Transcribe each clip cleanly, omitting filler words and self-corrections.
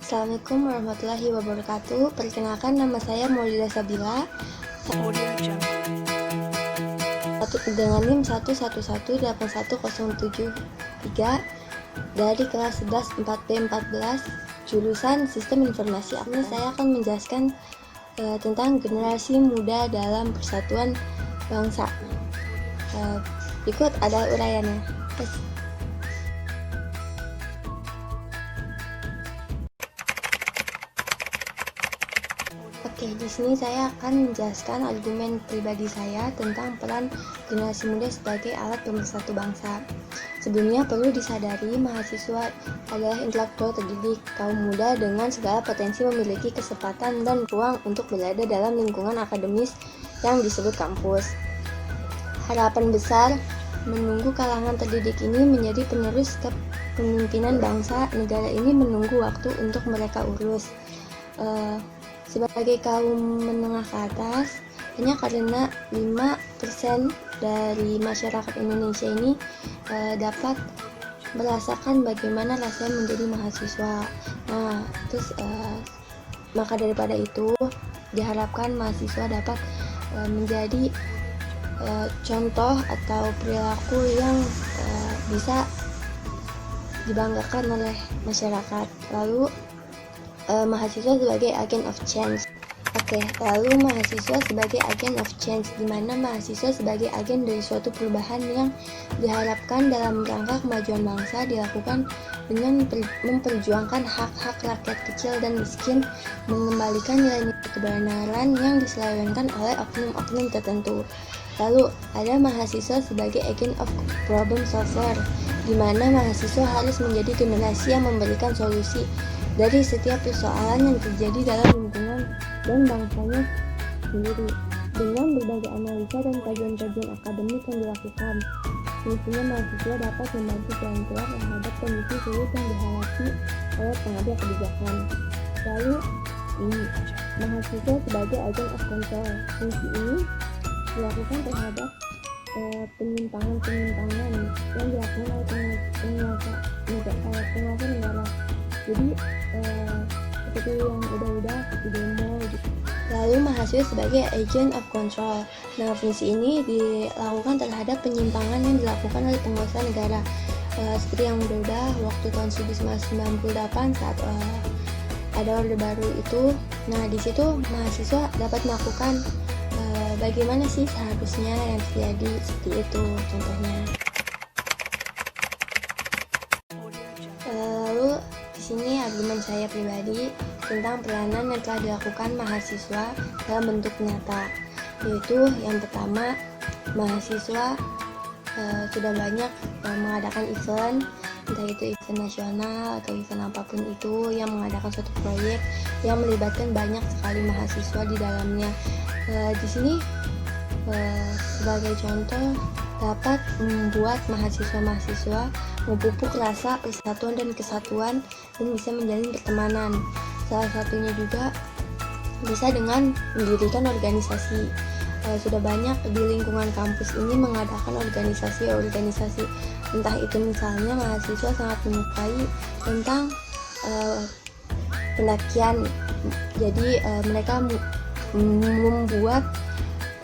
Assalamualaikum warahmatullahi wabarakatuh. Perkenalkan, nama saya Maulida Sabila dengan NIM 111810773 dari kelas 11 4B14 jurusan Sistem Informasi. Ini saya akan menjelaskan tentang generasi muda dalam persatuan bangsa. Berikut adalah uraiannya. Oke, di sini saya akan menjelaskan argumen pribadi saya tentang peran generasi muda sebagai alat pemersatu bangsa. Sebelumnya perlu disadari, mahasiswa adalah intelektual terdidik. Kaum muda dengan segala potensi memiliki kesempatan dan ruang untuk berada dalam lingkungan akademis yang disebut kampus. Harapan besar menunggu kalangan terdidik ini menjadi penerus kepemimpinan bangsa. Negara ini menunggu waktu untuk mereka urus. Sebagai kaum menengah ke atas, hanya karena 5% dari masyarakat Indonesia ini dapat merasakan bagaimana rasanya menjadi mahasiswa. Nah, terus maka daripada itu diharapkan mahasiswa dapat menjadi contoh atau perilaku yang bisa dibanggakan oleh masyarakat. Lalu mahasiswa sebagai agent of change. Lalu mahasiswa sebagai agent of change, di mana mahasiswa sebagai agen dari suatu perubahan yang diharapkan dalam rangka kemajuan bangsa dilakukan dengan memperjuangkan hak-hak rakyat kecil dan miskin, mengembalikan nilai-nilai kebenaran yang diselewengkan oleh oknum-oknum tertentu. Lalu ada mahasiswa sebagai agent of problem solver, di mana mahasiswa harus menjadi generasi yang memberikan solusi dari setiap persoalan yang terjadi dalam lingkungan dan bangsanya sendiri, dengan berbagai analisa dan kajian-kajian akademik yang dilakukan. Semestinya mahasiswa dapat membantu pelan-pelan terhadap kondisi sulit yang dihadapi oleh pengambil kebijakan. Lalu, mahasiswa sebagai agent of control. Fungsi ini dilakukan terhadap penyimpangan-penyimpangan yang dilakukan oleh penguasa negara. Jadi seperti yang udah seperti demo gitu. Lalu mahasiswa sebagai agent of control. Nah, fungsi ini dilakukan terhadap penyimpangan yang dilakukan oleh penguasa negara. Seperti yang udah waktu tahun 1998 saat ada orde baru itu. Nah, di situ mahasiswa dapat melakukan bagaimana sih seharusnya yang terjadi, seperti itu contohnya. Lalu di sini argumen saya pribadi tentang peranan yang telah dilakukan mahasiswa dalam bentuk nyata, yaitu yang pertama, mahasiswa sudah banyak mengadakan event, entah itu event nasional atau event apapun itu, yang mengadakan suatu proyek yang melibatkan banyak sekali mahasiswa di dalamnya. Di sini sebagai contoh dapat membuat mahasiswa-mahasiswa memupuk rasa persatuan dan kesatuan dan bisa menjalin pertemanan. Salah satunya juga bisa dengan mendirikan organisasi. Sudah banyak di lingkungan kampus ini mengadakan organisasi, entah itu misalnya mahasiswa sangat menyukai tentang pendakian, jadi mereka membuat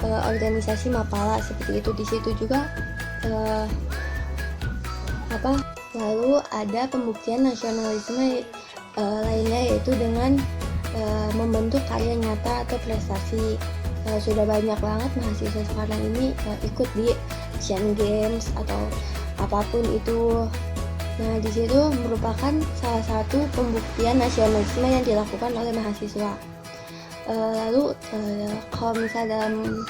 organisasi Mapala seperti itu. Di situ juga lalu ada pembuktian nasionalisme lainnya, yaitu dengan membentuk karya nyata atau prestasi. Sudah banyak banget mahasiswa sekarang ini ikut di Asian Games atau apapun itu. Nah, di situ merupakan salah satu pembuktian nasionalisme yang dilakukan oleh mahasiswa. Lalu kalau misal dalam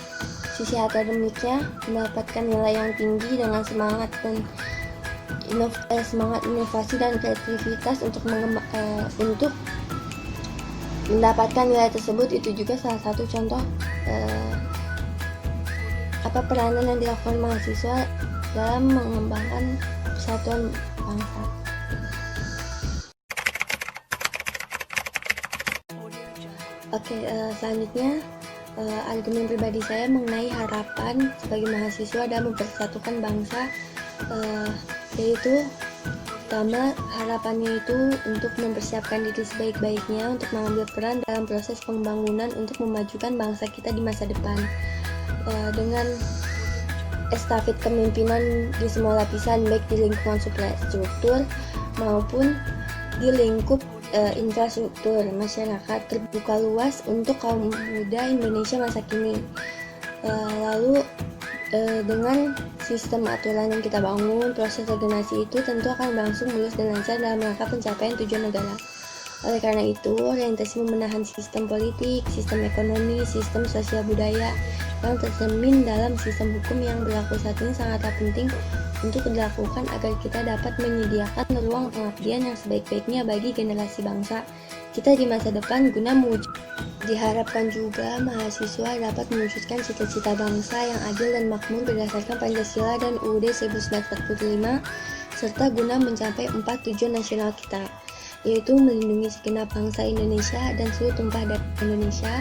sisi akademiknya, mendapatkan nilai yang tinggi dengan semangat inovasi dan kreativitas untuk mendapatkan nilai tersebut, itu juga salah satu contoh peranan yang dilakukan mahasiswa dalam mengembangkan persatuan bangsa. Selanjutnya argumen pribadi saya mengenai harapan sebagai mahasiswa dalam mempersatukan bangsa, yaitu Pertama, harapannya itu untuk mempersiapkan diri sebaik-baiknya untuk mengambil peran dalam proses pembangunan untuk memajukan bangsa kita di masa depan. Dengan estafet kepemimpinan di semua lapisan, baik di lingkungan struktur maupun di lingkup infrastruktur masyarakat terbuka luas untuk kaum muda Indonesia masa kini. Lalu dengan sistem aturan yang kita bangun, proses organisasi itu tentu akan berlangsung mulus dan lancar dalam rangka pencapaian tujuan negara. Oleh karena itu, orientasi memenahan sistem politik, sistem ekonomi, sistem sosial budaya yang tercermin dalam sistem hukum yang berlaku saat ini sangatlah penting untuk dilakukan agar kita dapat menyediakan ruang pengabdian yang sebaik-baiknya bagi generasi bangsa kita di masa depan guna mewujudkan. Diharapkan juga mahasiswa dapat mewujudkan cita-cita bangsa yang adil dan makmur berdasarkan Pancasila dan UUD 1945 serta guna mencapai 4 tujuan nasional kita, yaitu melindungi segenap bangsa Indonesia dan seluruh tumpah darah Indonesia,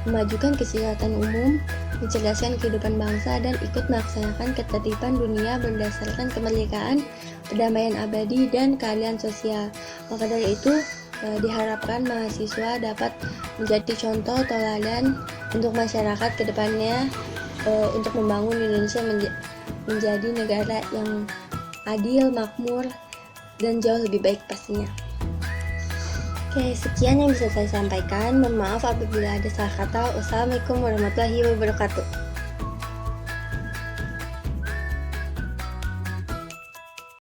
memajukan kesejahteraan umum, mencerdaskan kehidupan bangsa, dan ikut melaksanakan ketertiban dunia berdasarkan kemerdekaan, perdamaian abadi, dan keadilan sosial. Maka dari itu, diharapkan mahasiswa dapat menjadi contoh teladan untuk masyarakat ke depannya untuk membangun Indonesia menjadi negara yang adil, makmur, dan jauh lebih baik pastinya. Oke, sekian yang bisa saya sampaikan. Mohon maaf apabila ada salah kata. Wassalamualaikum warahmatullahi wabarakatuh.